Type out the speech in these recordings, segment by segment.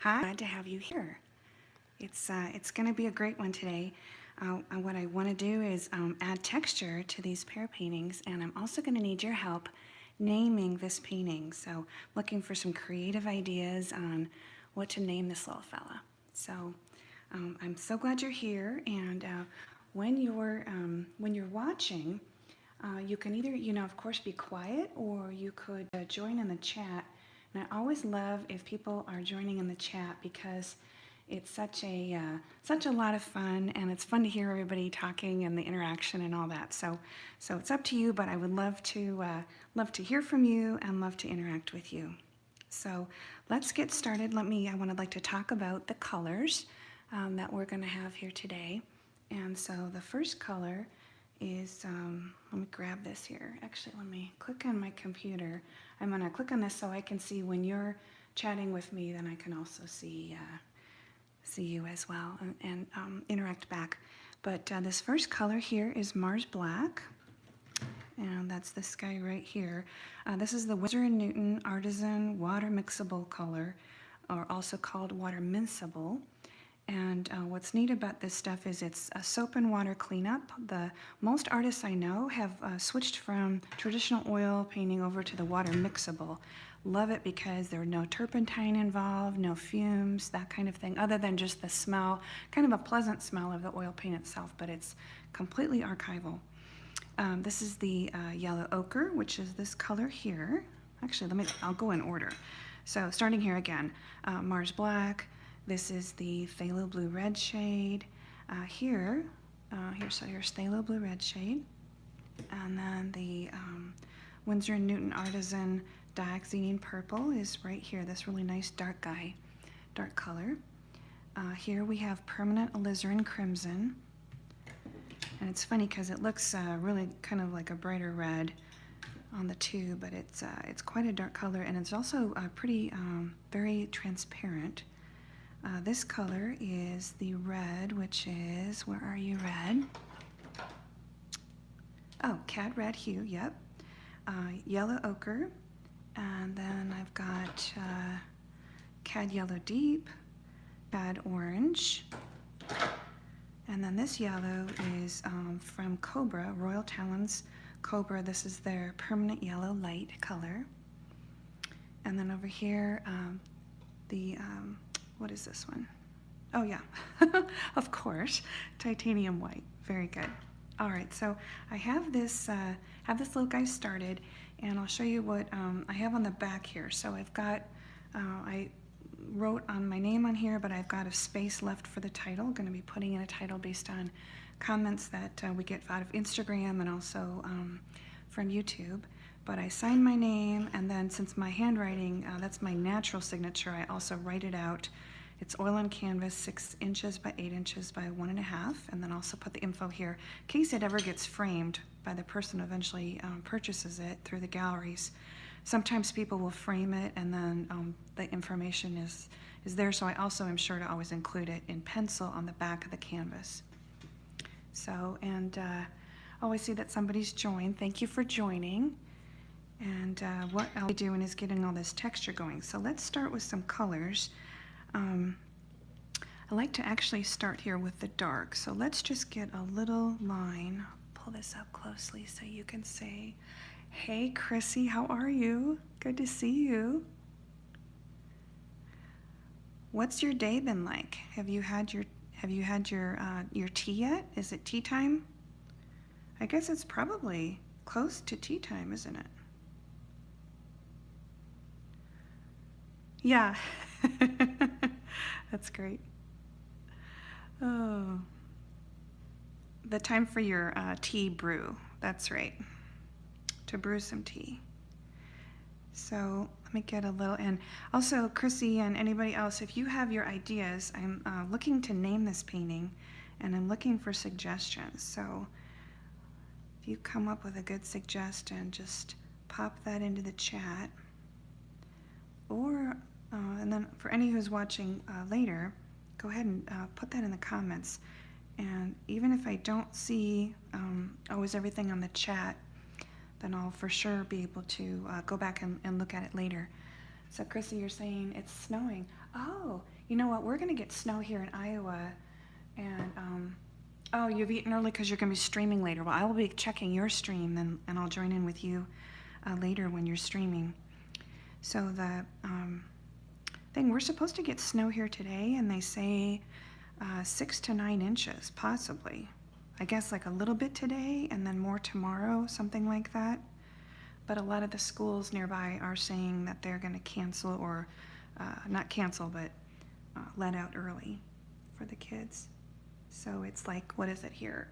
Hi, glad to have you here. It's going to be a great one today. What I want to do is add texture to these pear paintings, and I'm also going to need your help naming this painting. So looking for some creative ideas on what to name this little fella. So I'm so glad you're here, and when you're watching, you can either, of course, be quiet, or you could join in the chat. And I always love if people are joining in the chat because it's such a lot of fun, and it's fun to hear everybody talking and the interaction and all that. So it's up to you, but I would love to hear from you and love to interact with you. So let's get started. I would like to talk about the colors that we're going to have here today. And so the first color is, let me grab this here. Actually, let me click on my computer. I'm going to click on this so I can see when you're chatting with me, then I can also see you as well and interact back. But this first color here is Mars Black, and that's this guy right here. This is the Witter and Newton Artisan Water Mixable color, or also called Water Mixable. And what's neat about this stuff is it's a soap and water cleanup. Most artists I know have switched from traditional oil painting over to the water mixable. Love it because there are no turpentine involved, no fumes, that kind of thing, other than just the smell, kind of a pleasant smell of the oil paint itself, but it's completely archival. This is the yellow ochre, which is this color here. Actually, I'll go in order. So starting here again, Mars Black. This is the phthalo blue red shade. Here's phthalo blue red shade. And then the Winsor & Newton Artisan Dioxazine Purple is right here, this really nice dark color. Here we have permanent alizarin crimson. And it's funny because it looks really kind of like a brighter red on the tube, but it's quite a dark color, and it's also pretty very transparent. This color is the red, which is, where are you, red? Oh, cad red hue, yep. Yellow ochre, and then I've got cad yellow deep, cad orange, and then this yellow is from Cobra, Royal Talons Cobra. This is their permanent yellow light color. And then over here, what is this one? Oh yeah, of course, titanium white. Very good. All right, so I have this little guy started, and I'll show you what I have on the back here. So I've got, I wrote on my name on here, but I've got a space left for the title. I'm going to be putting in a title based on comments that we get out of Instagram and also from YouTube. But I sign my name, and then since my handwriting, that's my natural signature, I also write it out. It's oil on canvas, 6 inches by 8 inches by 1.5, and then also put the info here in case it ever gets framed by the person who eventually purchases it through the galleries. Sometimes people will frame it, and then the information is there, so I also am sure to always include it in pencil on the back of the canvas. So, and always see that somebody's joined. Thank you for joining. And what I'll be doing is getting all this texture going. So let's start with some colors. I like to actually start here with the dark. So let's just get a little line. I'll pull this up closely so you can say, hey Chrissy, how are you? Good to see you. What's your day been like? Have you had your tea yet? Is it tea time? I guess it's probably close to tea time, isn't it? Yeah, that's great. Oh, the time for your tea brew. That's right, to brew some tea. So let me get a little, and also Chrissy and anybody else, if you have your ideas, I'm looking to name this painting, and I'm looking for suggestions. So if you come up with a good suggestion, just pop that into the chat. Or, and then for any who's watching later, go ahead and put that in the comments. And even if I don't see always everything on the chat, then I'll for sure be able to go back and look at it later. So Chrissy, you're saying it's snowing. Oh, You know what? We're going to get snow here in Iowa. And, oh, you've eaten early because you're going to be streaming later. Well, I will be checking your stream then, and I'll join in with you later when you're streaming. So the thing, we're supposed to get snow here today, and they say 6 to 9 inches, possibly. I guess like a little bit today and then more tomorrow, something like that. But a lot of the schools nearby are saying that they're going to cancel or not cancel, but let out early for the kids. So it's like, what is it here?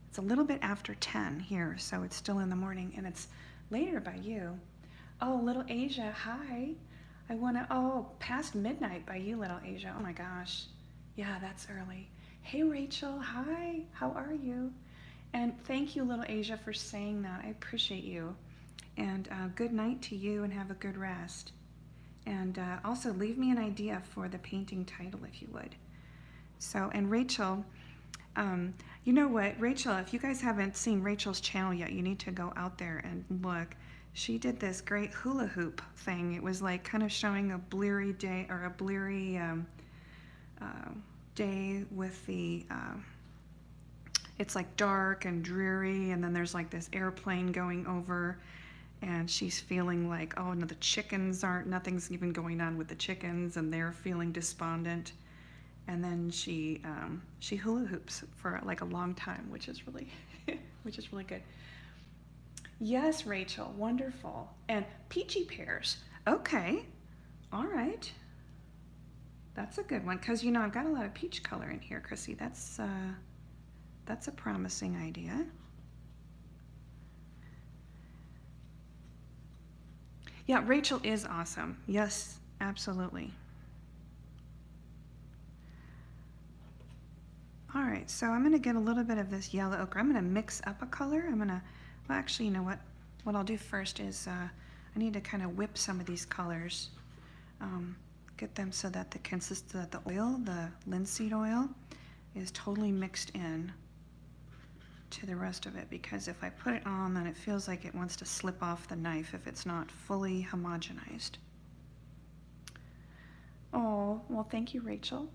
It's a little bit after 10 here, so it's still in the morning, and it's later by you. Oh, little Asia, hi. I want to, oh, past midnight by you, little Asia. Oh my gosh. Yeah, that's early. Hey, Rachel, hi. How are you? And thank you, little Asia, for saying that. I appreciate you. And good night to you, and have a good rest. And also leave me an idea for the painting title if you would. So, and Rachel, you know what, Rachel, if you guys haven't seen Rachel's channel yet, you need to go out there and look. She did this great hula hoop thing. It was like kind of showing a bleary day, or a bleary day with the, it's like dark and dreary, and then there's like this airplane going over, and she's feeling like, oh no, the chickens aren't, nothing's even going on with the chickens, and they're feeling despondent. And then she hula hoops for like a long time, which is really, which is really good. Yes, Rachel, wonderful. And peachy pears. Okay, all right. That's a good one, because you know I've got a lot of peach color in here, Chrissy. That's a promising idea. Yeah, Rachel is awesome. Yes, absolutely. All right, so I'm going to get a little bit of this yellow ochre. I'm going to mix up a color. I'm going to, well, actually, you know what? What I'll do first is I need to kind of whip some of these colors, get them so that the oil, the linseed oil, is totally mixed in to the rest of it, because if I put it on, then it feels like it wants to slip off the knife if it's not fully homogenized. Oh, well, thank you, Rachel.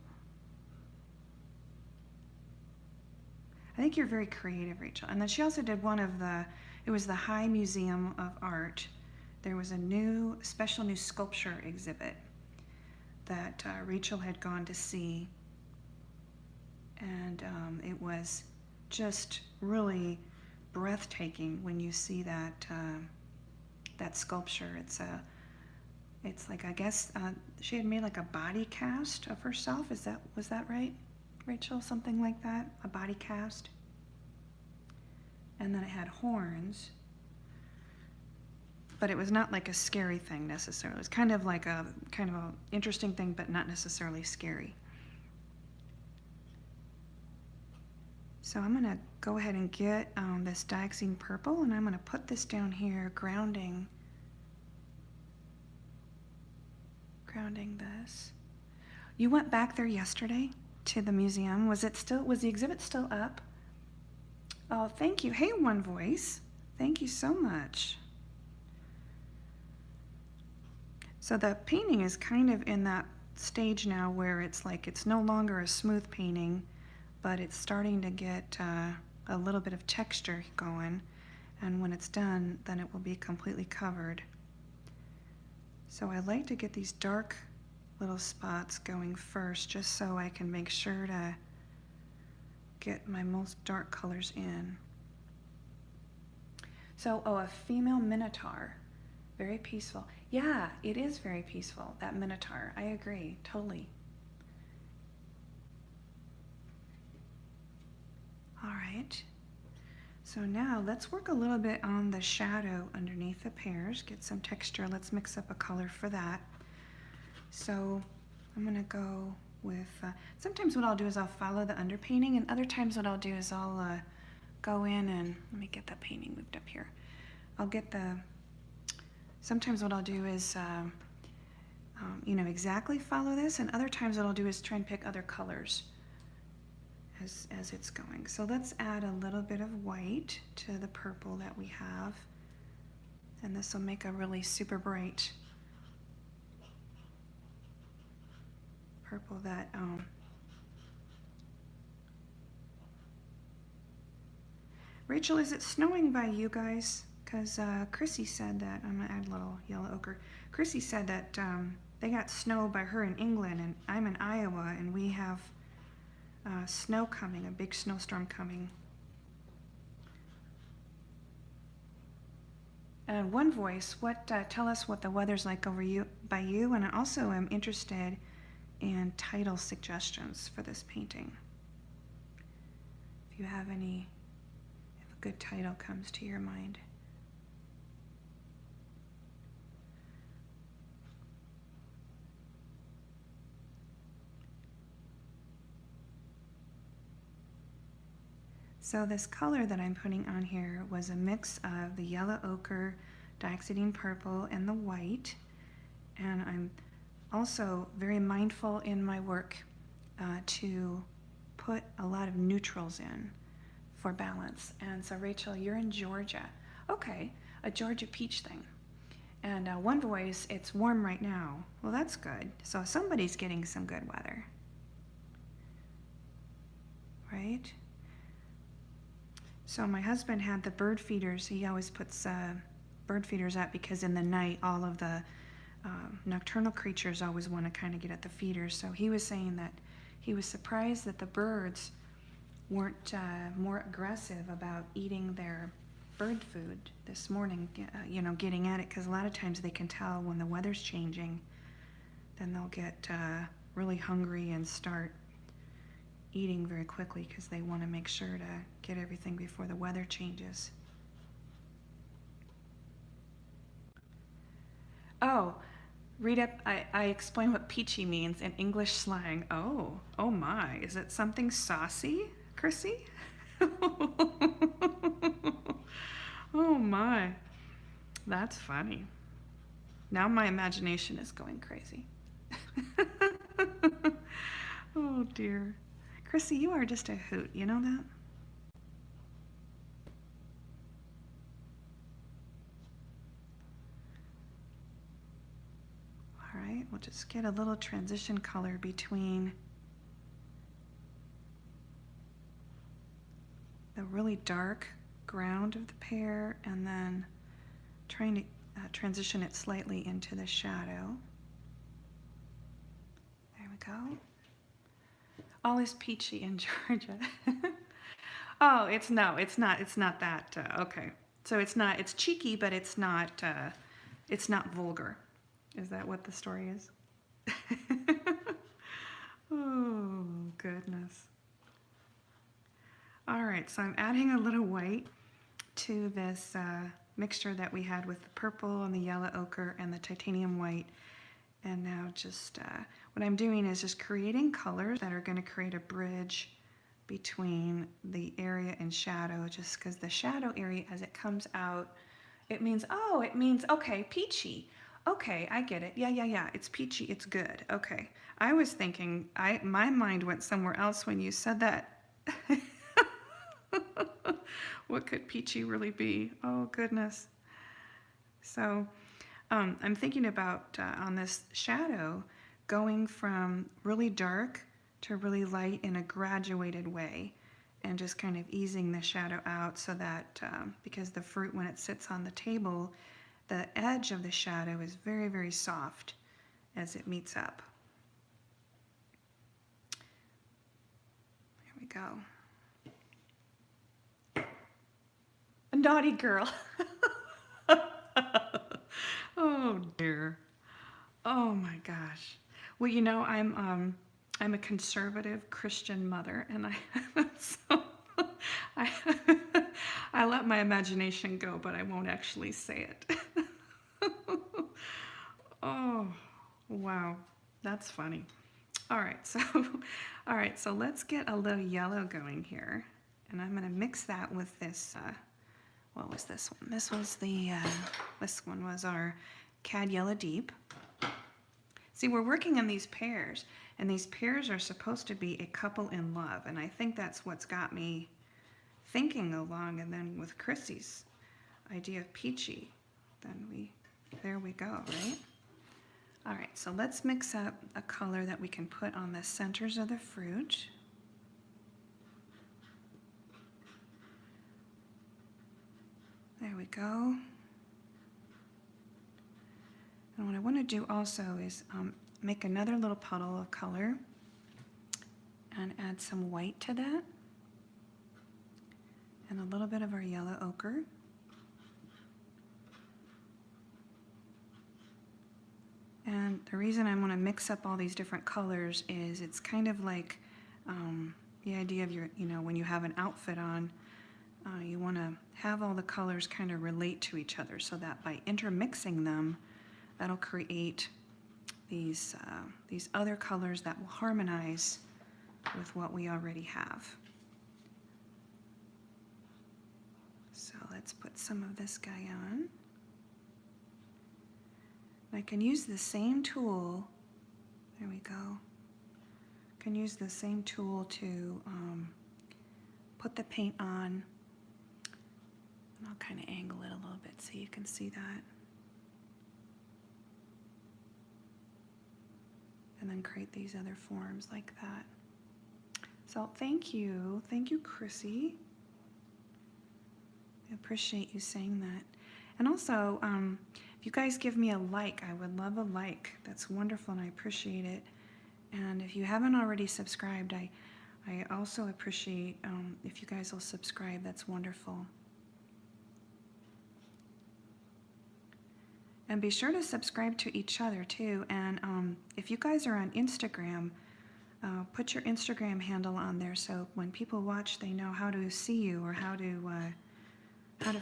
I think you're very creative, Rachel. And then she also did one of the, it was the High Museum of Art. There was a special new sculpture exhibit that Rachel had gone to see. And it was just really breathtaking when you see that that sculpture. It's like, I guess she had made like a body cast of herself. Was that right, Rachel? Something like that, a body cast. And then it had horns, but it was not like a scary thing necessarily. It was kind of like a interesting thing, but not necessarily scary. So I'm gonna go ahead and get this dioxazine purple, and I'm gonna put this down here, grounding this. You went back there yesterday to the museum. Was the exhibit still up? Oh, thank you. Hey, One Voice. Thank you so much. So the painting is kind of in that stage now where it's like it's no longer a smooth painting, but it's starting to get a little bit of texture going, and when it's done, then it will be completely covered. So I like to get these dark little spots going first, just so I can make sure to get my most dark colors in. So, oh, a female minotaur, very peaceful. Yeah, it is very peaceful, that minotaur. I agree, totally. All right, so now let's work a little bit on the shadow underneath the pears, get some texture. Let's mix up a color for that. So I'm gonna go with, sometimes what I'll do is I'll follow the underpainting, and other times what I'll do is I'll go in and, let me get that painting moved up here. Sometimes what I'll do is, exactly follow this, and other times what I'll do is try and pick other colors as it's going. So let's add a little bit of white to the purple that we have, and this will make a really super bright purple that, Rachel, is it snowing by you guys? Because Chrissy said that, I'm going to add a little yellow ochre. Chrissy said that they got snow by her in England, and I'm in Iowa, and we have snow coming, a big snowstorm coming. And One Voice, tell us what the weather's like over by you, and I also am interested in title suggestions for this painting. If you have any, if a good title comes to your mind. So this color that I'm putting on here was a mix of the yellow ochre, dioxidine purple, and the white. And I'm also very mindful in my work to put a lot of neutrals in for balance. And so Rachel, you're in Georgia. Okay, a Georgia peach thing. And One Voice, it's warm right now. Well, that's good. So somebody's getting some good weather. Right? So my husband had the bird feeders. He always puts bird feeders up because in the night all of the nocturnal creatures always want to kind of get at the feeders. So he was saying that he was surprised that the birds weren't more aggressive about eating their bird food this morning, you know, getting at it, because a lot of times they can tell when the weather's changing, then they'll get really hungry and start eating very quickly because they want to make sure to get everything before the weather changes. Oh, read up. I explain what peachy means in English slang. Oh my. Is it something saucy, Chrissy? Oh my. That's funny. Now my imagination is going crazy. Oh dear. Chrissy, you are just a hoot, you know that? All right, we'll just get a little transition color between the really dark ground of the pear and then trying to transition it slightly into the shadow. There we go. All is peachy in Georgia. Oh, it's not that, okay. So it's cheeky, but it's not vulgar. Is that what the story is? Oh, goodness. All right, so I'm adding a little white to this mixture that we had with the purple and the yellow ochre and the titanium white. And now just what I'm doing is just creating colors that are going to create a bridge between the area and shadow, just because the shadow area, as it comes out, it means, okay, peachy. Okay, I get it. Yeah, it's peachy, it's good. Okay. I was thinking, my mind went somewhere else when you said that. What could peachy really be? Oh, goodness. So I'm thinking about on this shadow going from really dark to really light in a graduated way, and just kind of easing the shadow out so that because the fruit, when it sits on the table, the edge of the shadow is very, very soft as it meets up. There we go. A naughty girl. Oh dear. Oh my gosh. Well, you know, I'm a conservative Christian mother, and I let my imagination go, but I won't actually say it. Oh, wow. That's funny. All right, so let's get a little yellow going here, and I'm going to mix that with this. What was this one? This one was our Cad Yellow Deep. See, we're working on these pears, and these pears are supposed to be a couple in love, and I think that's what's got me thinking along, and then with Chrissy's idea of peachy, then there we go, right? All right, so let's mix up a color that we can put on the centers of the fruit. There we go. And what I want to do also is make another little puddle of color and add some white to that and a little bit of our yellow ochre. And the reason I want to mix up all these different colors is it's kind of like the idea of your, when you have an outfit on, you want to have all the colors kind of relate to each other so that by intermixing them, that'll create these other colors that will harmonize with what we already have. So let's put some of this guy on. I can use the same tool, there we go. I can use the same tool to put the paint on. And I'll kind of angle it a little bit so you can see that. And then create these other forms like that. So thank you, Chrissy. I appreciate you saying that. And also, if you guys give me a like, I would love a like. That's wonderful and I appreciate it. And if you haven't already subscribed, I also appreciate if you guys will subscribe. That's wonderful. And be sure to subscribe to each other too. And if you guys are on Instagram, put your Instagram handle on there so when people watch, they know how to see you or how to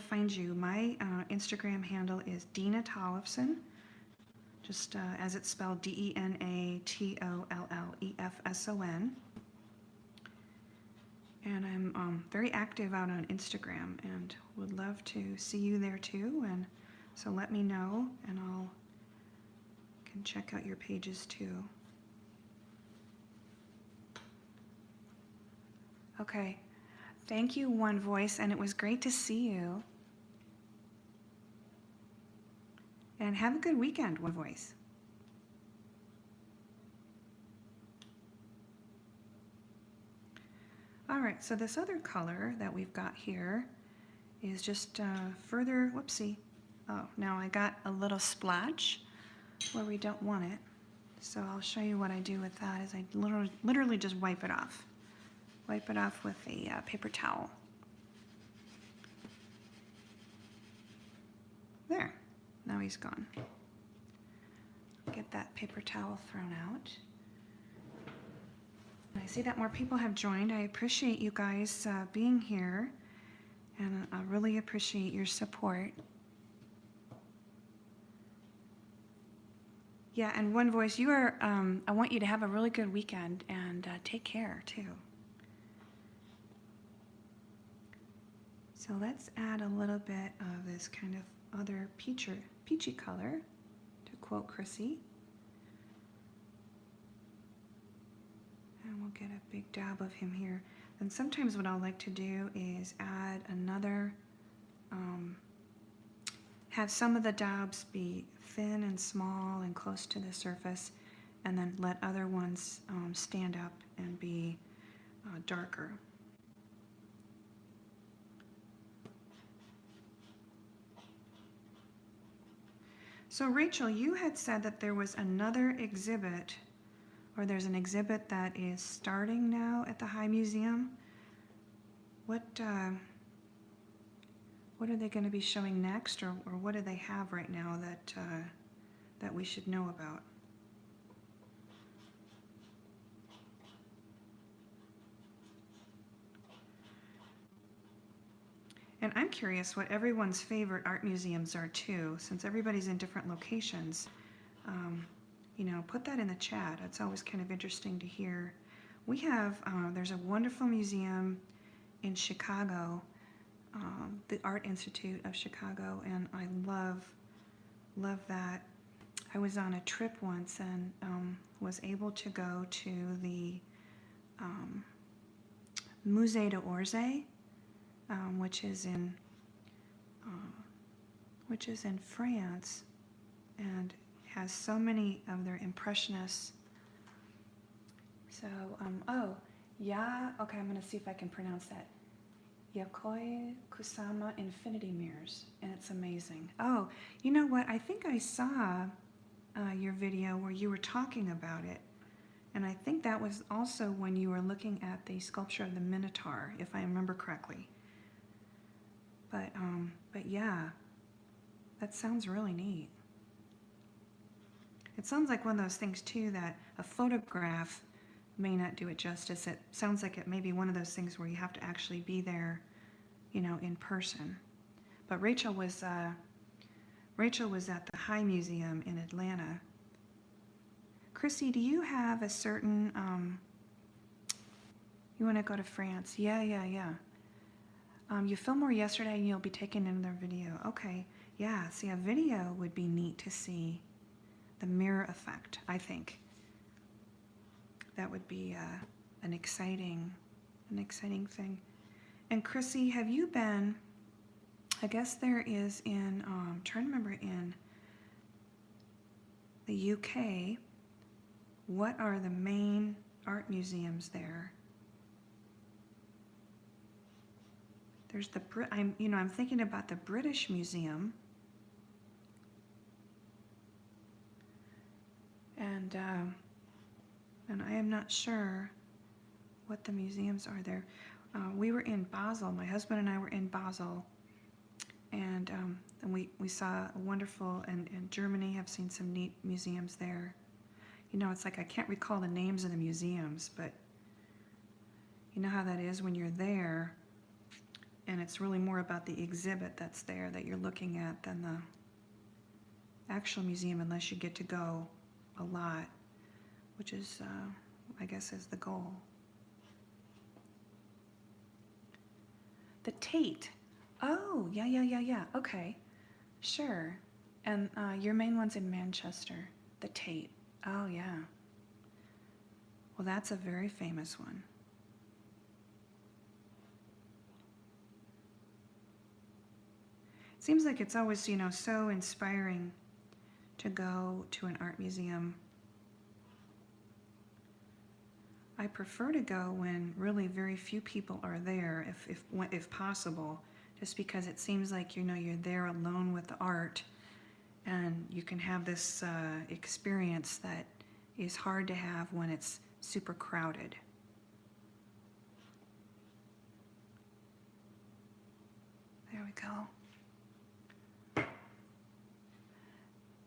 find you. My Instagram handle is Dena Tollefson, just as it's spelled DenaTollefson. And I'm very active out on Instagram and would love to see you there too. And so let me know and can check out your pages too. Okay. Thank you, One Voice, and it was great to see you. And have a good weekend, One Voice. All right, so this other color that we've got here is just further, whoopsie. Oh, now I got a little splotch where we don't want it. So I'll show you what I do with that is I literally just wipe it off. Wipe it off with a paper towel. There, now he's gone. Get that paper towel thrown out. I see that more people have joined. I appreciate you guys being here, and I really appreciate your support. Yeah, and One Voice, you are, I want you to have a really good weekend and take care too. So let's add a little bit of this kind of other peachy color, to quote Chrissy. And we'll get a big dab of him here. And sometimes what I like to do is add another, have some of the dabs be thin and small and close to the surface, and then let other ones stand up and be darker. So Rachel, you had said that there was another exhibit, or there's an exhibit that is starting now at the High Museum. What are they going to be showing next, or what do they have right now that we should know about? And I'm curious what everyone's favorite art museums are too, since everybody's in different locations. Put that in the chat. It's always kind of interesting to hear. We have, there's a wonderful museum in Chicago, the Art Institute of Chicago, and I love that. I was on a trip once and was able to go to the Musée d'Orsay, which is in France, and has so many of their impressionists. So, oh, yeah, okay, I'm going to see if I can pronounce that. Yokoi Kusama Infinity Mirrors, and it's amazing. Oh, you know what? I think I saw your video where you were talking about it, and I think that was also when you were looking at the sculpture of the Minotaur, if I remember correctly. But yeah, that sounds really neat. It sounds like one of those things too that a photograph may not do it justice. It sounds like it may be one of those things where you have to actually be there, you know, in person. But Rachel was at the High Museum in Atlanta. Chrissy, do you have a certain, you want to go to France? Yeah. You filmed more yesterday and you'll be taking another video. Okay, yeah, see, a video would be neat to see the mirror effect, I think. That would be an exciting thing. And Chrissy, have you been, I guess there is in, I'm trying to remember, in the UK, what are the main art museums there? There's the, I'm thinking about the British Museum. And I am not sure what the museums are there. We were in Basel. My husband and I were in Basel, and we saw a wonderful, and in Germany I've seen some neat museums there. You know, it's like I can't recall the names of the museums, but you know how that is when you're there, and it's really more about the exhibit that's there that you're looking at than the actual museum, unless you get to go a lot, which is, I guess, is the goal. The Tate. Oh, yeah. Okay, sure. And your main one's in Manchester. The Tate. Oh, yeah. Well, that's a very famous one. Seems like it's always, you know, so inspiring to go to an art museum. I prefer to go when really very few people are there, if possible, just because it seems like, you know, you're there alone with the art, and you can have this experience that is hard to have when it's super crowded. There we go.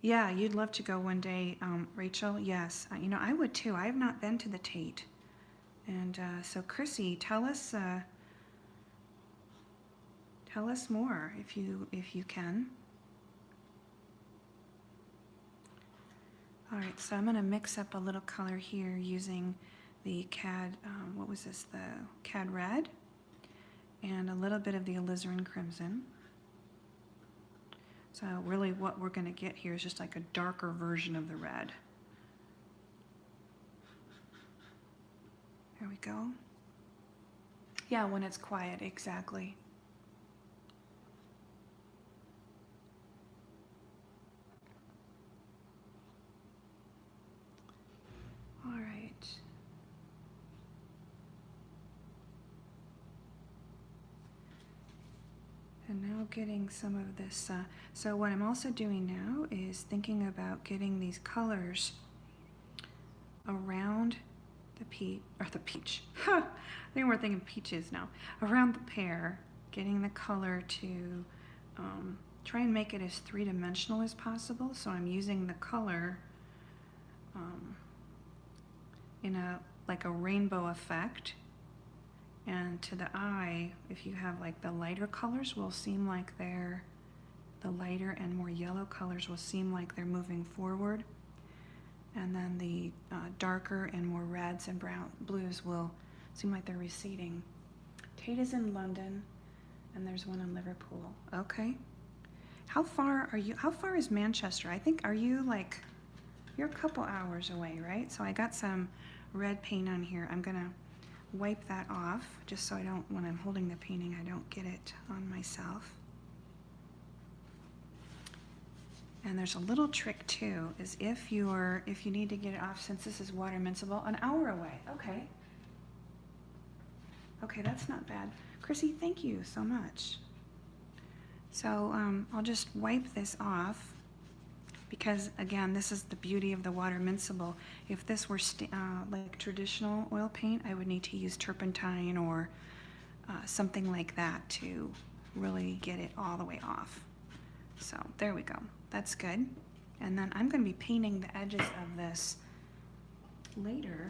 Yeah, you'd love to go one day, Rachel. Yes, you know, I would too. I have not been to the Tate. And so Chrissy, tell us more if you can. All right, so I'm going to mix up a little color here using the CAD, what was this, the CAD Red, and a little bit of the Alizarin Crimson. So really what we're going to get here is just like a darker version of the red. There we go. Yeah, when it's quiet, exactly. All right. And now getting some of this, so what I'm also doing now is thinking about getting these colors around the peach. I think we're thinking peaches now. Around the pear, getting the color to try and make it as three-dimensional as possible. So I'm using the color in like a rainbow effect. And to the eye, if you have like the lighter colors will seem like the lighter and more yellow colors will seem like they're moving forward. And then the darker and more reds and brown blues will seem like they're receding. Tate is in London, and there's one in Liverpool. Okay. How far is Manchester? I think, you're a couple hours away, right? So I got some red paint on here. I'm gonna wipe that off just so when I'm holding the painting, I don't get it on myself. And there's a little trick too, is if you need to get it off, since this is water mixable, an hour away. Okay. Okay, that's not bad. Chrissy, thank you so much. So I'll just wipe this off because, again, this is the beauty of the water mixable. If this were like traditional oil paint, I would need to use turpentine or something like that to really get it all the way off. So there we go. That's good. And then I'm going to be painting the edges of this later.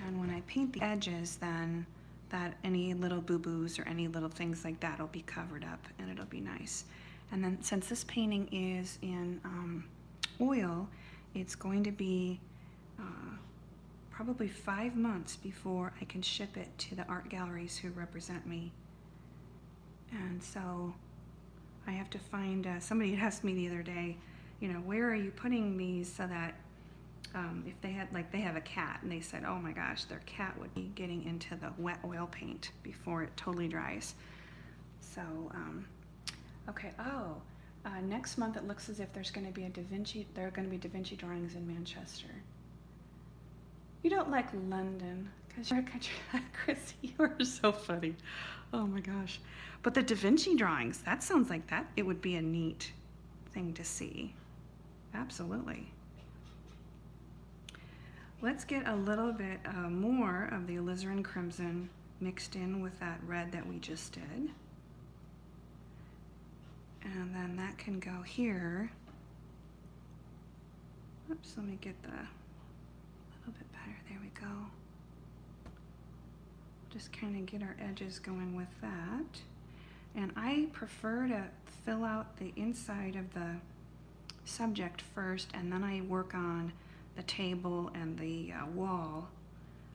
And when I paint the edges, then that any little boo-boos or any little things like that will be covered up and it'll be nice. And then since this painting is in oil, it's going to be probably 5 months before I can ship it to the art galleries who represent me. And so I have to find, somebody had asked me the other day, you know, where are you putting these so that if they had, like they have a cat, and they said, oh my gosh, their cat would be getting into the wet oil paint before it totally dries. So, okay, next month it looks as if there's going to be there are going to be Da Vinci drawings in Manchester. You don't like London, because you're a country, Chrissy, you are so funny. Oh my gosh. But the Da Vinci drawings, that sounds like that. It would be a neat thing to see. Absolutely. Let's get a little bit more of the alizarin crimson mixed in with that red that we just did. And then that can go here. Oops, let me get the little bit better. There we go. Just kind of get our edges going with that. And I prefer to fill out the inside of the subject first, and then I work on the table and the wall.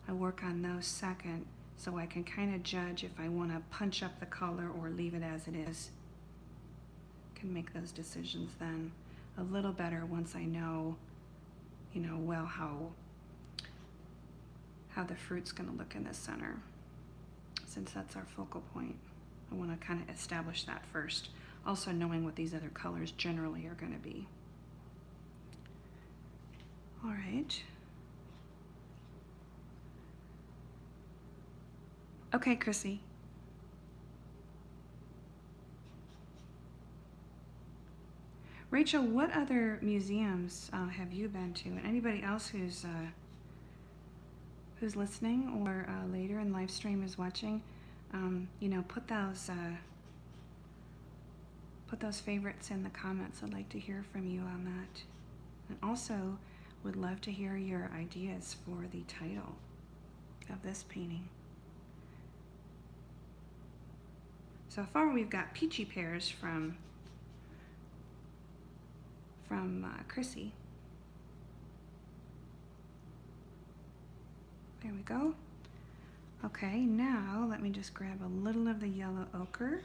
I work on those second, so I can kind of judge if I want to punch up the color or leave it as it is. Can make those decisions then a little better once I know, you know, well how the fruit's going to look in the center, since that's our focal point. I want to kind of establish that first, also knowing what these other colors generally are going to be. All right. Okay, Chrissy. Rachel, what other museums have you been to? And anybody else who's listening or later in live stream is watching, you know, put those favorites in the comments. I'd like to hear from you on that. And also would love to hear your ideas for the title of this painting. So far we've got Peachy Pears from Chrissy. There we go. Okay, now let me just grab a little of the yellow ochre.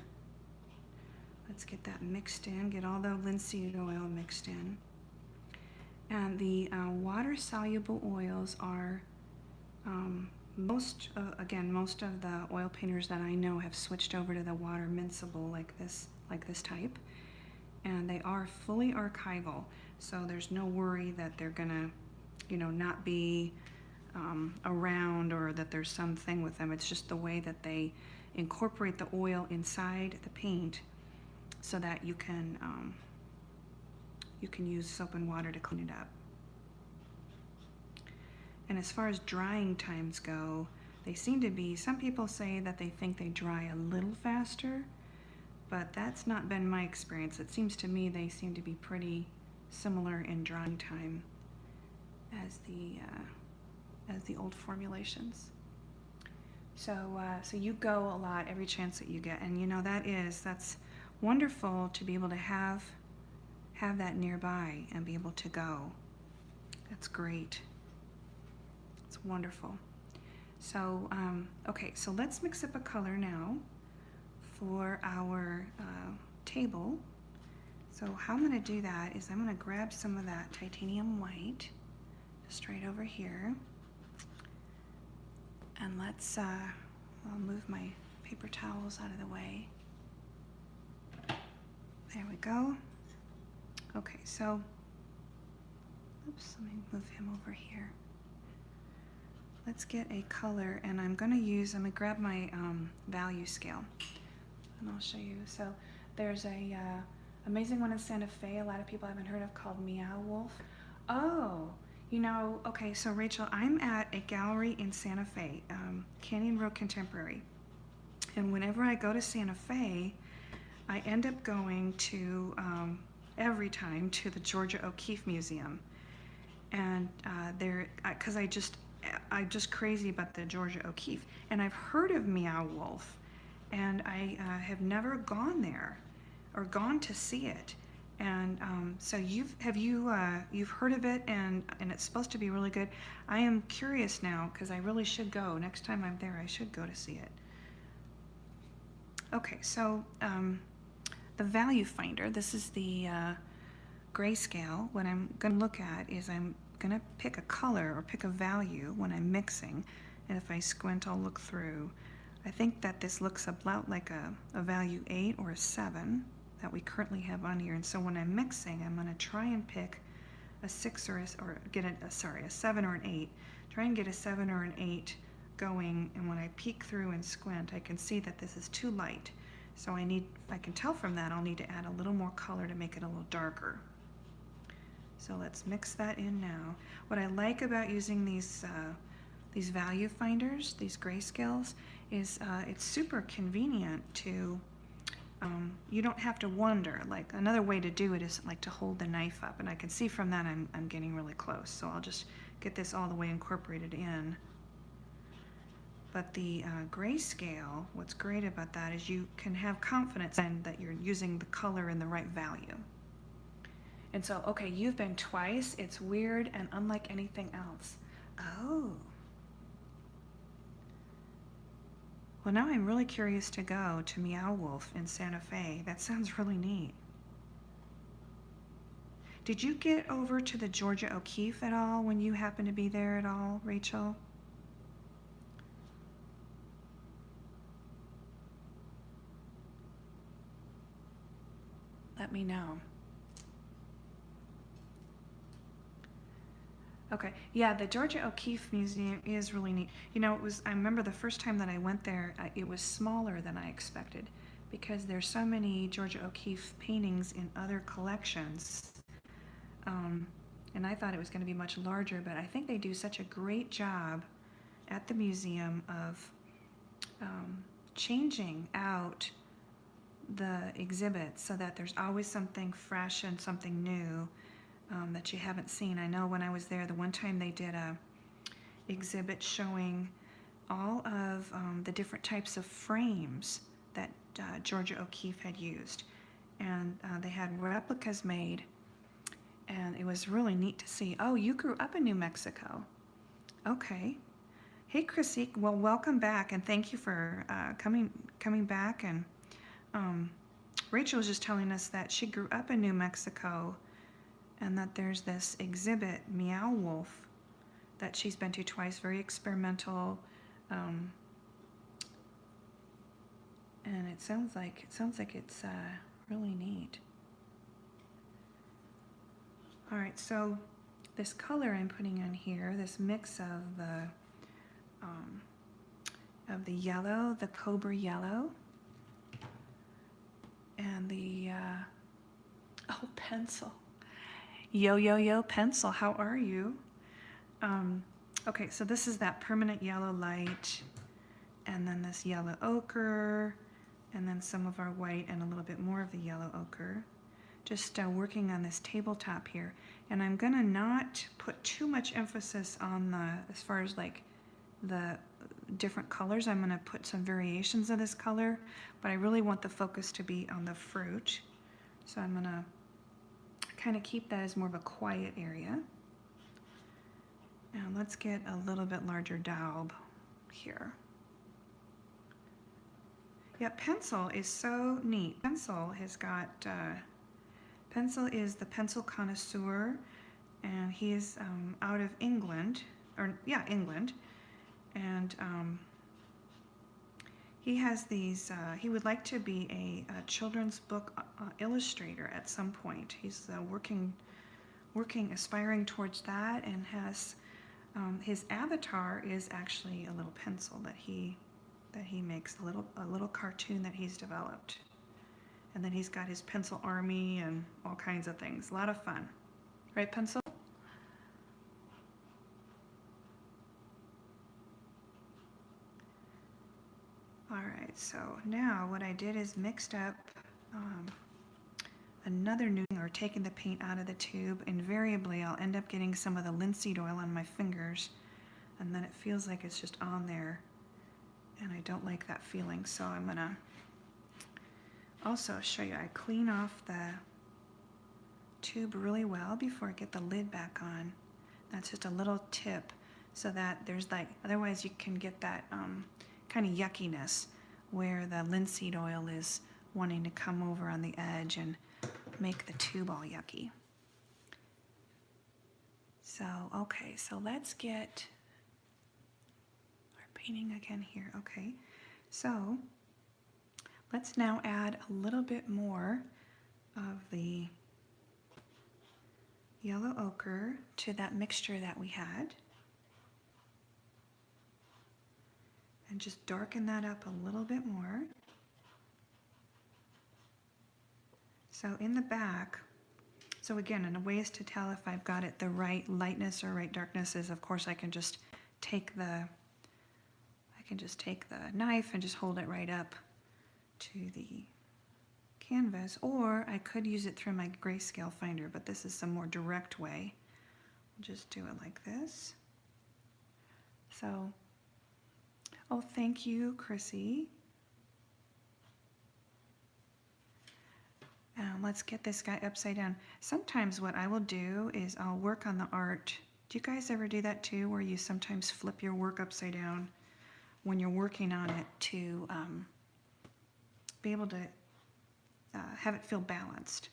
Let's get that mixed in, get all the linseed oil mixed in. And the water-soluble oils are, most of the oil painters that I know have switched over to the water mixable like this type. And they are fully archival, so there's no worry that they're gonna, you know, not be around or that there's something with them. It's just the way that they incorporate the oil inside the paint so that you can use soap and water to clean it up. And as far as drying times go, they seem to be, some people say that they think they dry a little faster, but that's not been my experience. It seems to me they seem to be pretty similar in drying time as the old formulations. So you go a lot every chance that you get, and you know that's wonderful to be able to have that nearby and be able to go. That's great. It's wonderful. So okay, so let's mix up a color now for our table. So how I'm going to do that is I'm going to grab some of that titanium white just right over here, and let's I'll move my paper towels out of the way. There we go. Okay, so, oops, let me move him over here. Let's get a color, and I'm going to grab my value scale, and I'll show you. So there's a amazing one in Santa Fe a lot of people haven't heard of called Meow Wolf. Oh, okay, so Rachel, I'm at a gallery in Santa Fe, Canyon Road Contemporary. And whenever I go to Santa Fe, I end up going to, every time, to the Georgia O'Keeffe Museum. And because I'm just crazy about the Georgia O'Keeffe. And I've heard of Meow Wolf, and I have never gone there or gone to see it. And so you've heard of it, and it's supposed to be really good. I am curious now because I really should go. Next time I'm there, I should go to see it. Okay, so the value finder, this is the grayscale. What I'm going to look at is I'm going to pick a color or pick a value when I'm mixing, and if I squint I'll look through. I think that this looks about like a value 8 or a 7 that we currently have on here, and so when I'm mixing I'm going to try and pick a 6 or get a 7 or an 8. Try and get a 7 or an 8 going, and when I peek through and squint I can see that this is too light. So if I can tell from that, I'll need to add a little more color to make it a little darker. So let's mix that in now. What I like about using these value finders, these grayscales, is it's super convenient to, you don't have to wonder. Like another way to do it is like to hold the knife up, and I can see from that I'm getting really close. So I'll just get this all the way incorporated in. But the grayscale, what's great about that is you can have confidence in that you're using the color in the right value. And so, okay, you've been twice. It's weird and unlike anything else. Oh. Well, now I'm really curious to go to Meow Wolf in Santa Fe. That sounds really neat. Did you get over to the Georgia O'Keeffe at all when you happened to be there at all, Rachel? Let me know. Okay, yeah, the Georgia O'Keeffe Museum is really neat. I remember the first time that I went there, it was smaller than I expected because there's so many Georgia O'Keeffe paintings in other collections. And I thought it was going to be much larger, but I think they do such a great job at the museum of changing out the exhibits so that there's always something fresh and something new that you haven't seen. I know when I was there, the one time they did a exhibit showing all of the different types of frames that Georgia O'Keeffe had used. And they had replicas made, and it was really neat to see. Oh, you grew up in New Mexico. Okay. Hey, Chrissy. Well, welcome back, and thank you for coming back. And Rachel was just telling us that she grew up in New Mexico, and that there's this exhibit, Meow Wolf, that she's been to twice, very experimental, and it sounds like it's really neat. All right, so this color I'm putting on here, this mix of the yellow, the cobra yellow, and the pencil. Yo, pencil, how are you? Okay, so this is that permanent yellow light, and then this yellow ochre, and then some of our white and a little bit more of the yellow ochre. Just working on this tabletop here. And I'm gonna not put too much emphasis on as far as like the different colors. I'm gonna put some variations of this color, but I really want the focus to be on the fruit. So I'm gonna kind of keep that as more of a quiet area. Now let's get a little bit larger daub here. Yeah, pencil is so neat. Pencil has got, Pencil is the pencil connoisseur, and he is out of England, England, and he has these, he would like to be a children's book illustrator at some point. He's aspiring towards that, and has his avatar is actually a little pencil that he makes, a little cartoon that he's developed. And then he's got his pencil army and all kinds of things. A lot of fun. Right, pencil? All right, so now what I did is mixed up another new, or taking the paint out of the tube. Invariably, I'll end up getting some of the linseed oil on my fingers, and then it feels like it's just on there, and I don't like that feeling. So I'm gonna also show you, I clean off the tube really well before I get the lid back on. That's just a little tip, so that there's like, otherwise you can get that kind of yuckiness where the linseed oil is wanting to come over on the edge and make the tube all yucky. So, okay, so let's get our painting again here. Okay, so let's now add a little bit more of the yellow ochre to that mixture that we had. And just darken that up a little bit more. So in the back, so again, in ways to tell if I've got it the right lightness or right darkness is, of course, I can just take the knife and just hold it right up to the canvas, or I could use it through my grayscale finder, but this is some more direct way. I'll just do it like this. So, oh, thank you, Chrissy. Let's get this guy upside down. Sometimes what I will do is I'll work on the art. Do you guys ever do that too, where you sometimes flip your work upside down when you're working on it to be able to have it feel balanced?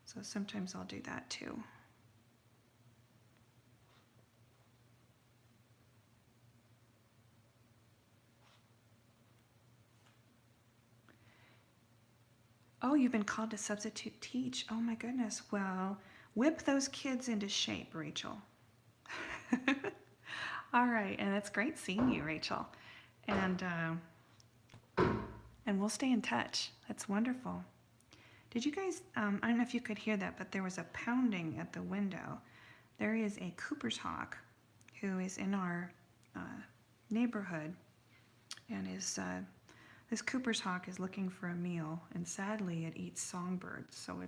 So sometimes I'll do that too. Oh, you've been called to substitute teach. Oh my goodness. Well, whip those kids into shape, Rachel. All right, and it's great seeing you, Rachel. And we'll stay in touch. That's wonderful. Did you guys, I don't know if you could hear that, but there was a pounding at the window. There is a Cooper's hawk who is in our neighborhood, and this Cooper's hawk is looking for a meal, and sadly it eats songbirds. So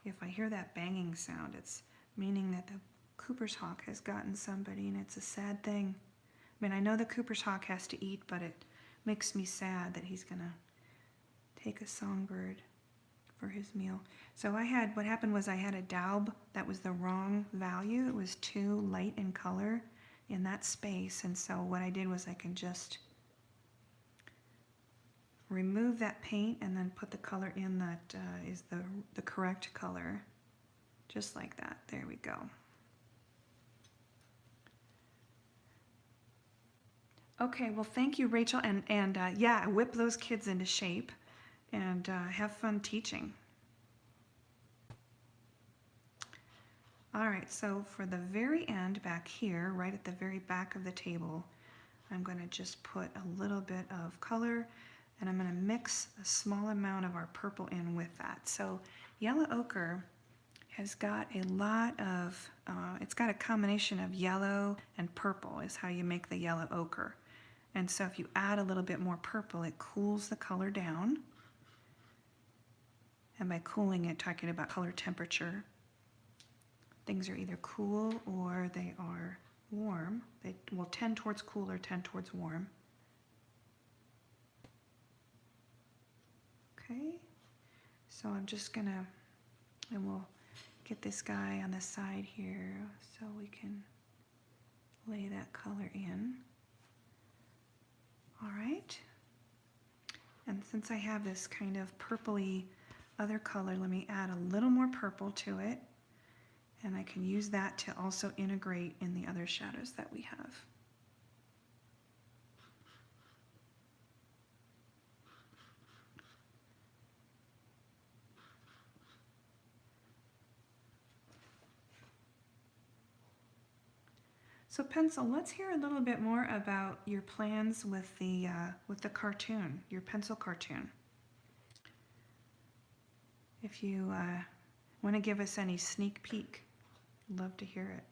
if I hear that banging sound, it's meaning that the Cooper's hawk has gotten somebody, and it's a sad thing. I mean, I know the Cooper's hawk has to eat, but it makes me sad that he's gonna take a songbird for his meal. So what happened was I had a daub that was the wrong value. It was too light in color in that space, and so what I did was I can just remove that paint and then put the color in that is the correct color, just like that. There we go. Okay, well, thank you, Rachel, and yeah, whip those kids into shape, and have fun teaching. All right, so for the very end back here, right at the very back of the table, I'm going to just put a little bit of color, and I'm going to mix a small amount of our purple in with that. So yellow ochre has got a lot of, it's got a combination of yellow and purple is how you make the yellow ochre. And so if you add a little bit more purple, it cools the color down. And by cooling it, talking about color temperature, things are either cool or they are warm. They will tend towards cool or tend towards warm. Okay, so I'm just gonna, and we'll get this guy on the side here so we can lay that color in. All right, and since I have this kind of purpley other color, let me add a little more purple to it, and I can use that to also integrate in the other shadows that we have. So Pencil, let's hear a little bit more about your plans with the cartoon, your pencil cartoon. If you want to give us any sneak peek, I'd love to hear it.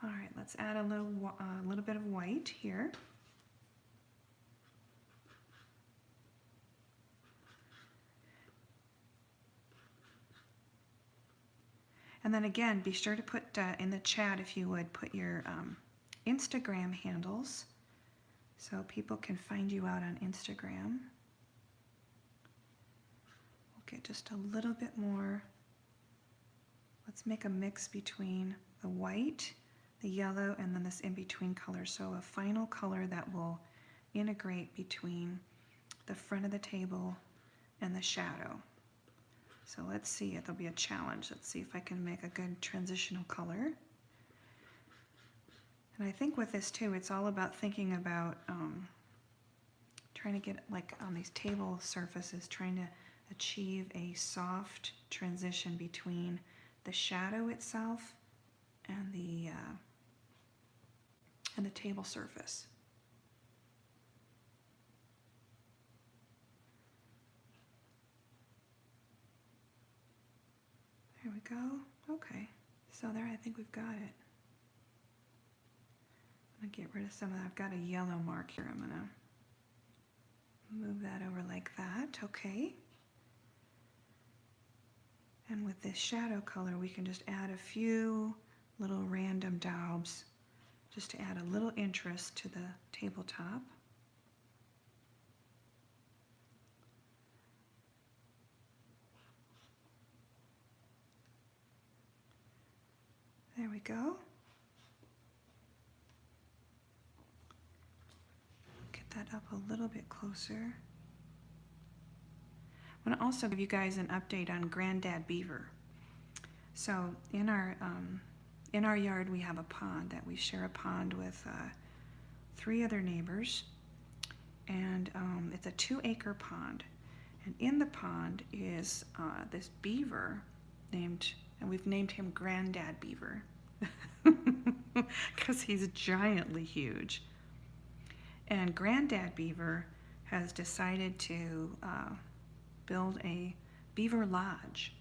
All right, let's add a little bit of white here. And then again, be sure to put in the chat, if you would, put your Instagram handles so people can find you out on Instagram. We'll get just a little bit more. Let's make a mix between the white, the yellow, and then this in-between color. So a final color that will integrate between the front of the table and the shadow. So let's see, it'll be a challenge. Let's see if I can make a good transitional color. And I think with this too, it's all about thinking about trying to get, like on these table surfaces, trying to achieve a soft transition between the shadow itself and the table surface. There we go. Okay, so there, I think we've got it. I'm gonna get rid of some of that. I've got a yellow mark here. I'm gonna move that over like that. Okay. And with this shadow color, we can just add a few little random daubs just to add a little interest to the tabletop. There we go. Get that up a little bit closer. I want to also give you guys an update on Grandad Beaver. So in our yard we have a pond that we share a pond with 3 other neighbors, and it's a 2-acre pond. And in the pond is this beaver named, and we've named him Grandad Beaver because he's giantly huge. And Grandad Beaver has decided to build a beaver lodge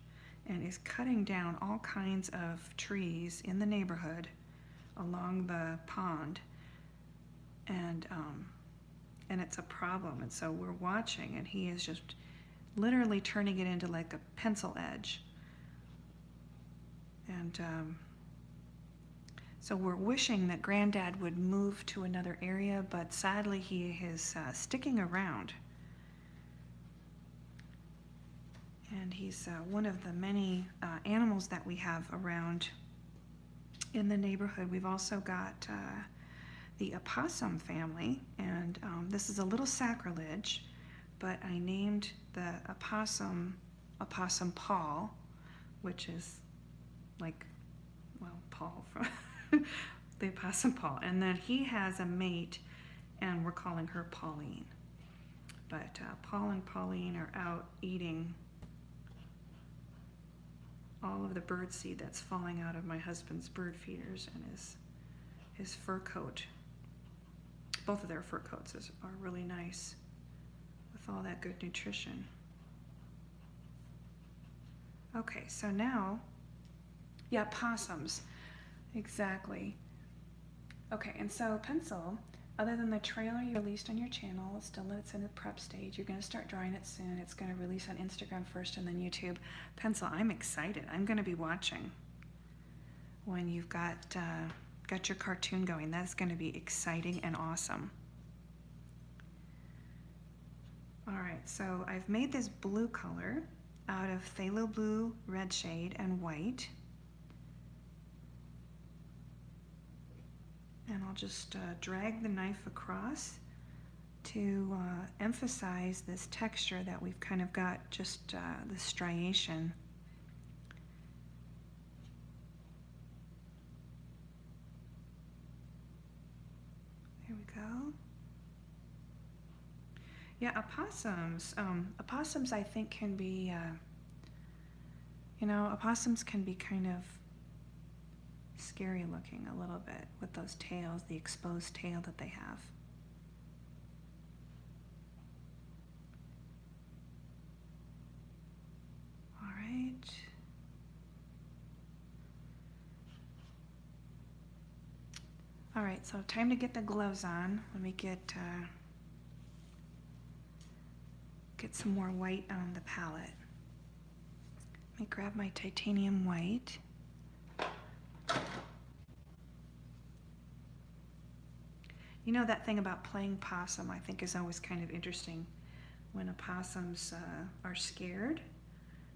and is cutting down all kinds of trees in the neighborhood along the pond, and it's a problem. And so we're watching, and he is just literally turning it into like a pencil edge. And so we're wishing that Grandad would move to another area, but sadly he is sticking around. And he's one of the many animals that we have around in the neighborhood. We've also got the opossum family, and this is a little sacrilege, but I named the opossum Paul, which is like, well, Paul from the opossum Paul. And then he has a mate, and we're calling her Pauline. But Paul and Pauline are out eating all of the bird seed that's falling out of my husband's bird feeders, and his fur coat. Both of their fur coats are really nice with all that good nutrition. Okay, so now, yeah, possums, exactly. Okay, and so Pencil, other than the trailer you released on your channel, it's in the prep stage. You're going to start drawing it soon. It's going to release on Instagram first and then YouTube. Pencil, I'm excited. I'm going to be watching when you've got your cartoon going. That's going to be exciting and awesome. All right, so I've made this blue color out of phthalo blue, red shade, and white. And I'll just drag the knife across to emphasize this texture that we've kind of got, just this striation. There we go. Yeah, opossums. Opossums I think can be, opossums can be kind of scary looking a little bit with those tails, the exposed tail that they have. All right. All right, so time to get the gloves on. Let me get some more white on the palette. Let me grab my titanium white. You know, that thing about playing possum I think is always kind of interesting. When opossums are scared,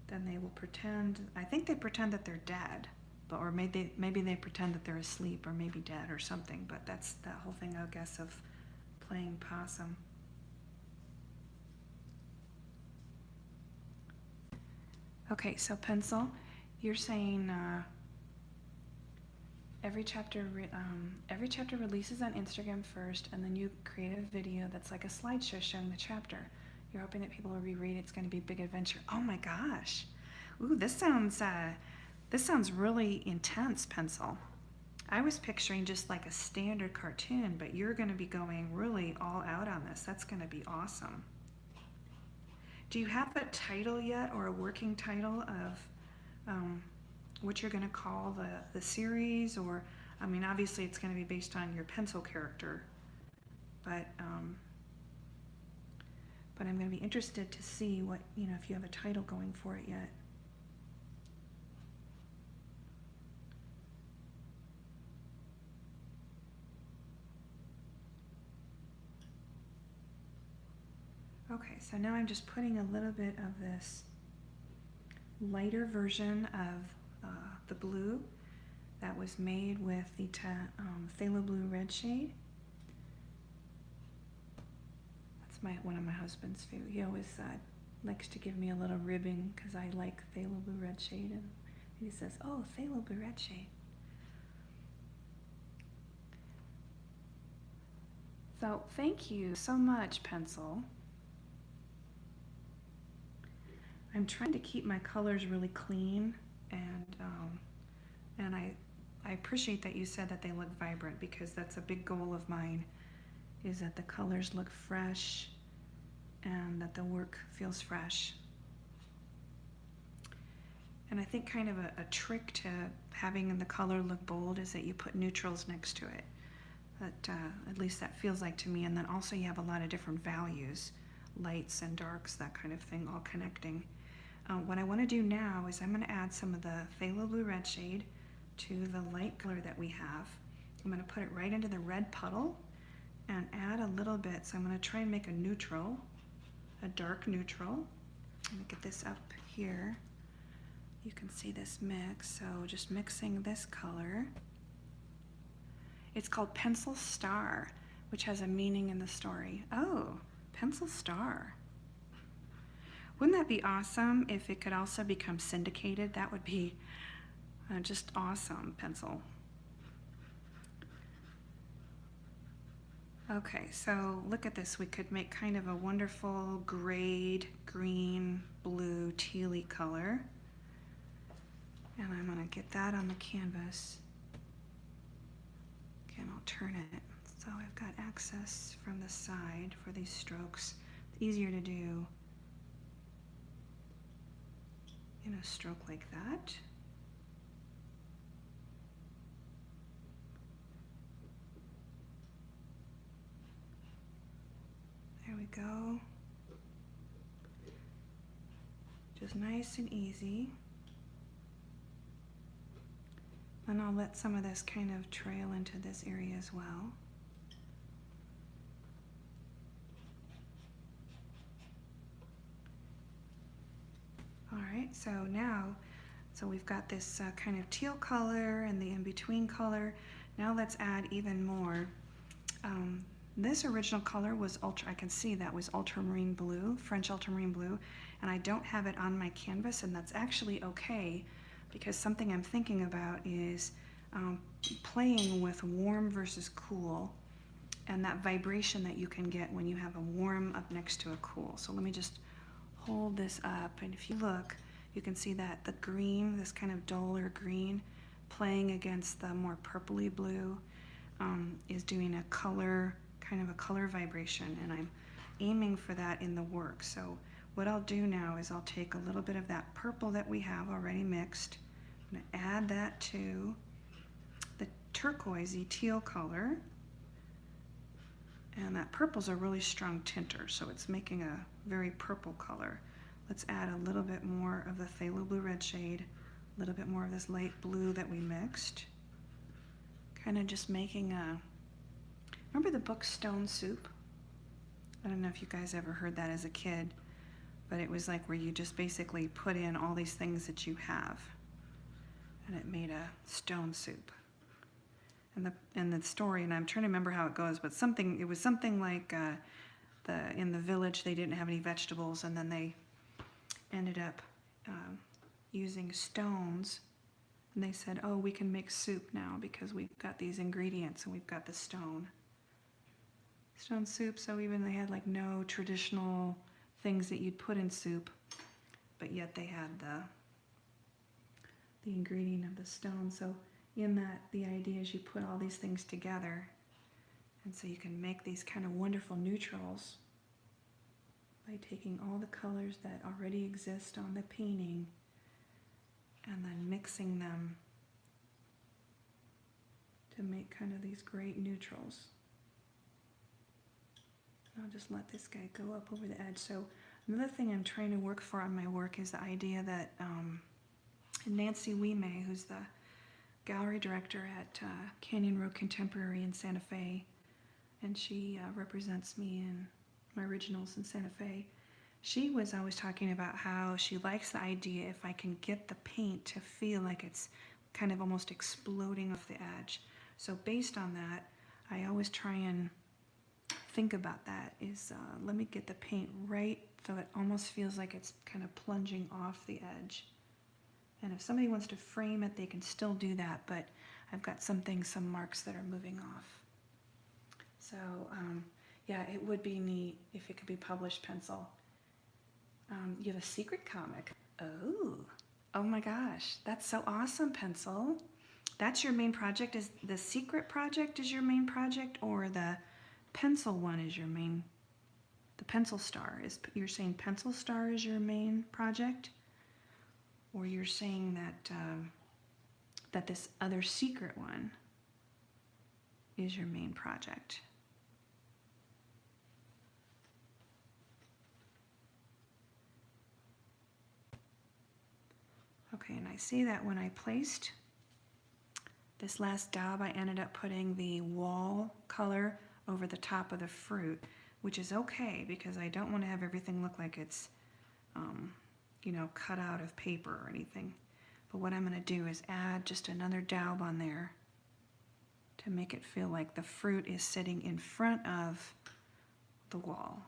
then they will pretend, I think they pretend that they're dead, or maybe they pretend that they're asleep or maybe dead or something, but that's that whole thing, I guess, of playing possum. Okay, so pencil, you're saying every chapter releases on Instagram first, and then you create a video that's like a slideshow showing the chapter. You're hoping that people will reread it. It's going to be a big adventure. Oh my gosh! Ooh, this sounds really intense, pencil. I was picturing just like a standard cartoon, but you're going to be going really all out on this. That's going to be awesome. Do you have a title yet, or a working title of what you're going to call the series? Or, I mean, obviously it's going to be based on your pencil character, but I'm going to be interested to see what, if you have a title going for it yet. Okay, so now I'm just putting a little bit of this lighter version of the blue that was made with the phthalo blue red shade. That's one of my husband's favorite. He always likes to give me a little ribbing because I like phthalo blue red shade, and he says, "Oh, phthalo blue red shade." So thank you so much, pencil. I'm trying to keep my colors really clean, and I appreciate that you said that they look vibrant, because that's a big goal of mine, is that the colors look fresh and that the work feels fresh. And I think kind of a trick to having the color look bold is that you put neutrals next to it. At least that feels like to me, and then also you have a lot of different values, lights and darks, that kind of thing, all connecting. What I want to do now is I'm going to add some of the phthalo blue red shade to the light color that we have. I'm going to put it right into the red puddle and add a little bit. So I'm going to try and make a neutral, a dark neutral. Let me get this up here. You can see this mix. So just mixing this color. It's called Pencil Star, which has a meaning in the story. Oh, Pencil Star. Wouldn't that be awesome if it could also become syndicated? That would be just awesome, pencil. Okay, so look at this. We could make kind of a wonderful grayed, green, blue, tealy color. And I'm going to get that on the canvas. Again, I'll turn it. So I've got access from the side for these strokes. It's easier to do in a stroke like that. There we go. Just nice and easy. And I'll let some of this kind of trail into this area as well. All right, so now, we've got this kind of teal color and the in-between color. Now let's add even more. This original color was I can see that was ultramarine blue, French ultramarine blue, and I don't have it on my canvas, and that's actually okay, because something I'm thinking about is playing with warm versus cool. and that vibration that you can get when you have a warm up next to a cool. So let me just hold this up, and if you look, you can see that the green, this kind of duller green, playing against the more purpley blue, is doing a color, kind of a color vibration, and I'm aiming for that in the work. So what I'll do now is I'll take a little bit of that purple that we have already mixed. I'm going to add that to the turquoisey teal color. And that purple's a really strong tinter, so it's making a very purple color. Let's add a little bit more of the phthalo blue red shade, a little bit more of this light blue that we mixed. Kind of just making a, remember the book Stone Soup? I don't know if you guys ever heard that as a kid, but it was like where you just basically put in all these things that you have, and it made a stone soup. And the story, and I'm trying to remember how it goes, but it was something like in the village they didn't have any vegetables, and then they ended up using stones, and they said, oh, we can make soup now because we've got these ingredients and we've got the stone soup. So even they had like no traditional things that you'd put in soup, but yet they had the ingredient of the stone. So in that, the idea is you put all these things together, and so you can make these kind of wonderful neutrals by taking all the colors that already exist on the painting and then mixing them to make kind of these great neutrals. I'll just let this guy go up over the edge. So another thing I'm trying to work for on my work is the idea that Nancy Wimay, who's the gallery director at Canyon Road Contemporary in Santa Fe, and she represents me in my originals in Santa Fe. She was always talking about how she likes the idea if I can get the paint to feel like it's kind of almost exploding off the edge. So based on that, I always try and think about that is let me get the paint right so it almost feels like it's kind of plunging off the edge. And if somebody wants to frame it, they can still do that, but I've got some marks that are moving off. So yeah, it would be neat if it could be published pencil. You have a secret comic. Oh my gosh, that's so awesome, pencil. That's your main project? Is the secret project is your main project, or the pencil one is your main, the pencil star? You're saying pencil star is your main project? Or you're saying that that this other secret one is your main project? Okay, and I see that when I placed this last daub, I ended up putting the wall color over the top of the fruit, which is okay because I don't want to have everything look like it's you know, cut out of paper or anything. But what I'm going to do is add just another daub on there to make it feel like the fruit is sitting in front of the wall,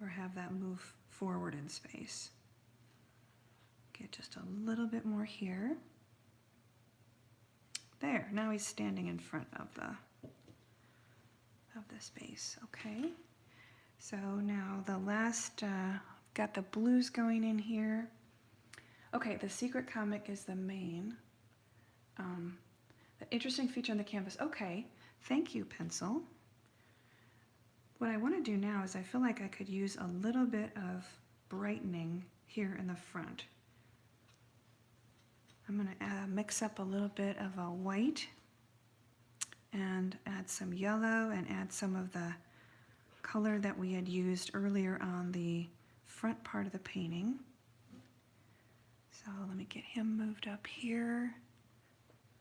or have that move forward in space. Get just a little bit more here. There, now he's standing in front of the space. Okay, so now the last got the blues going in here. Okay, the secret comic is the main. The interesting feature on the canvas. Okay, thank you, pencil. What I want to do now is I feel like I could use a little bit of brightening here in the front. I'm going to mix up a little bit of a white and add some yellow and add some of the color that we had used earlier on the front part of the painting. So let me get him moved up here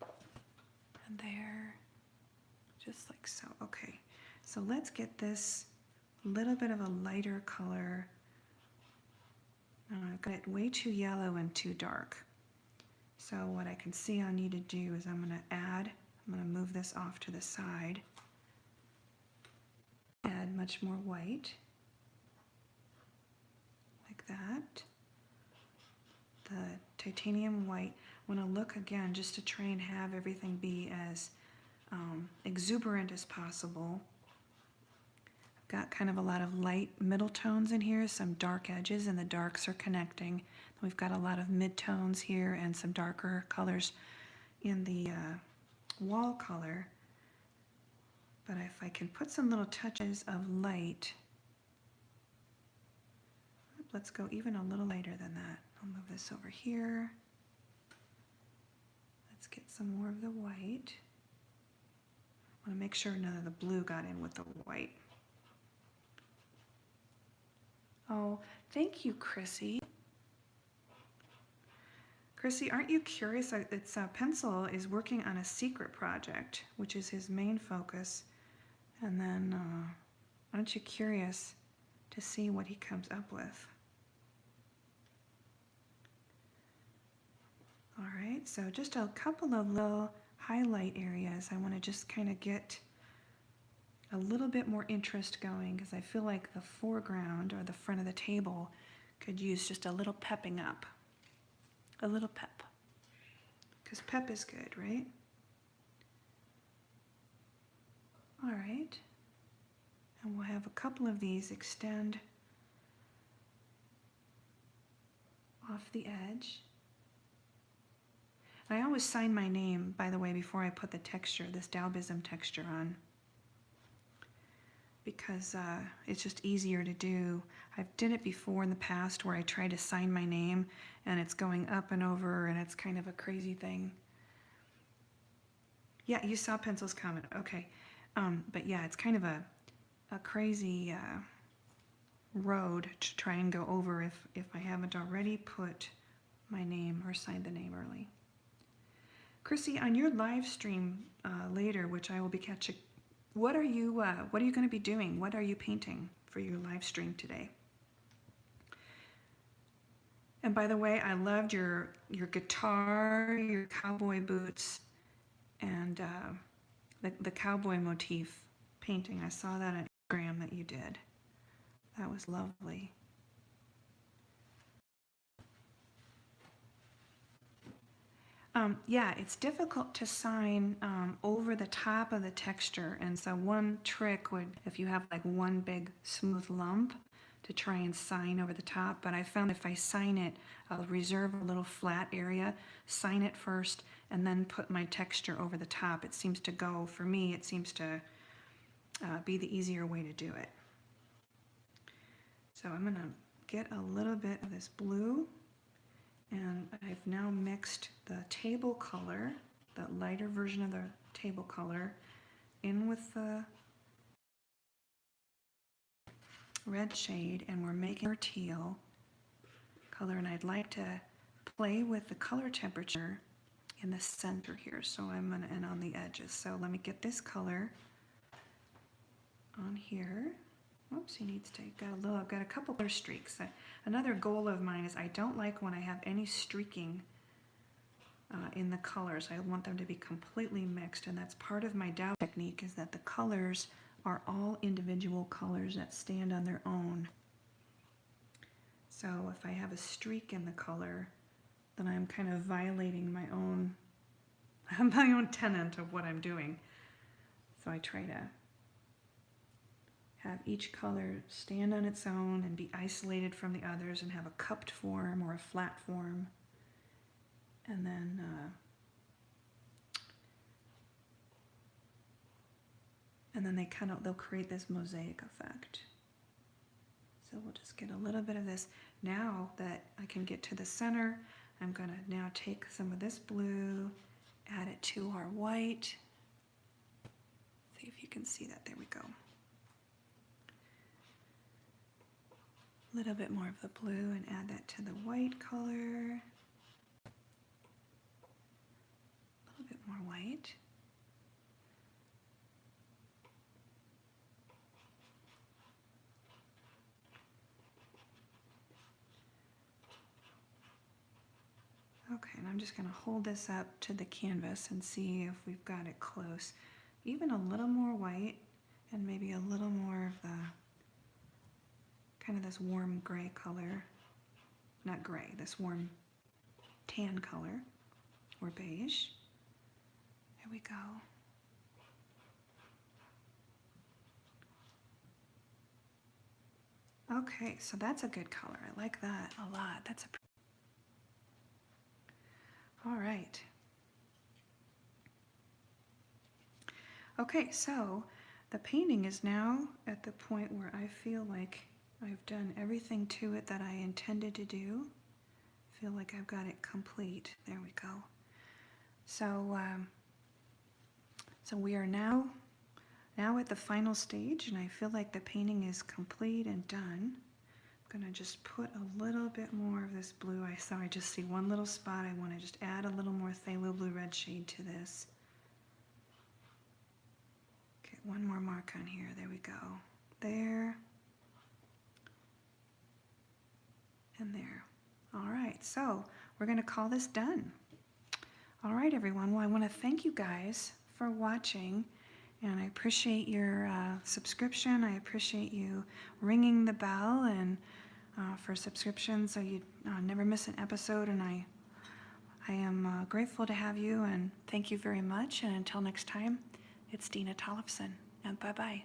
and there, just like so. Okay, so let's get this little bit of a lighter color. I've got it way too yellow and too dark. So what I can see I need to do is I'm going to move this off to the side, add much more white, like that. The titanium white, I want to look again just to try and have everything be as exuberant as possible. got kind of a lot of light middle tones in here, some dark edges, and the darks are connecting. We've got a lot of mid-tones here and some darker colors in the wall color. But if I can put some little touches of light, let's go even a little lighter than that. I'll move this over here. Let's get some more of the white. I want to make sure none of the blue got in with the white. Oh, thank you, Chrissy. Chrissy, aren't you curious? It's Pencil is working on a secret project, which is his main focus. And then, aren't you curious to see what he comes up with? All right, so just a couple of little highlight areas. I want to just kind of get a little bit more interest going because I feel like the foreground or the front of the table could use just a little pepping up. A little pep. Because pep is good, right? All right. And we'll have a couple of these extend off the edge. I always sign my name, by the way, before I put the texture, this Daubism texture on, because it's just easier to do. I've did it before in the past where I try to sign my name and it's going up and over and it's kind of a crazy thing. Yeah, you saw Pencil's comment. Okay. But yeah, it's kind of a crazy road to try and go over if I haven't already put my name or signed the name early. Chrissy, on your live stream later, which I will be catching, what are you going to be doing? What are you painting for your live stream today? And by the way, I loved your guitar, your cowboy boots, and the cowboy motif painting. I saw that on Instagram that you did. That was lovely. Yeah, it's difficult to sign over the top of the texture, and so one trick would, if you have like one big smooth lump, to try and sign over the top. But I found if I sign it, I'll reserve a little flat area, sign it first, and then put my texture over the top. It seems to go, for me, it seems to be the easier way to do it. So I'm going to get a little bit of this blue. And I've now mixed the table color, the lighter version of the table color, in with the red shade, and we're making our teal color. And I'd like to play with the color temperature in the center here. So I'm gonna, and on the edges. So let me get this color on here. Oops, he needs to, I've got a couple other streaks. Another goal of mine is I don't like when I have any streaking in the colors. I want them to be completely mixed, and that's part of my Dau technique, is that the colors are all individual colors that stand on their own. So if I have a streak in the color, then I'm kind of violating my own tenet of what I'm doing. So I try to have each color stand on its own and be isolated from the others and have a cupped form or a flat form. And then they'll create this mosaic effect. So we'll just get a little bit of this. Now that I can get to the center, I'm gonna now take some of this blue, add it to our white. See if you can see that, there we go. A little bit more of the blue and add that to the white color. A little bit more white. Okay, and I'm just going to hold this up to the canvas and see if we've got it close. Even a little more white and maybe a little more of the kind of this warm gray color, not gray, this warm tan color or beige. There we go. Okay, so that's a good color. I like that a lot. All right. Okay, so the painting is now at the point where I feel like I've done everything to it that I intended to do. I feel like I've got it complete. There we go. So, so we are now at the final stage, and I feel like the painting is complete and done. I'm gonna just put a little bit more of this blue. I just see one little spot. I want to just add a little more phthalo blue red shade to this. Get one more mark on here. There we go. There. And there. All right, so we're gonna call this done. All right, everyone. Well, I want to thank you guys for watching, and I appreciate your subscription. I appreciate you ringing the bell and for subscription, so you never miss an episode. And I am grateful to have you, and thank you very much. And until next time, it's Dena Tollefson, and bye-bye.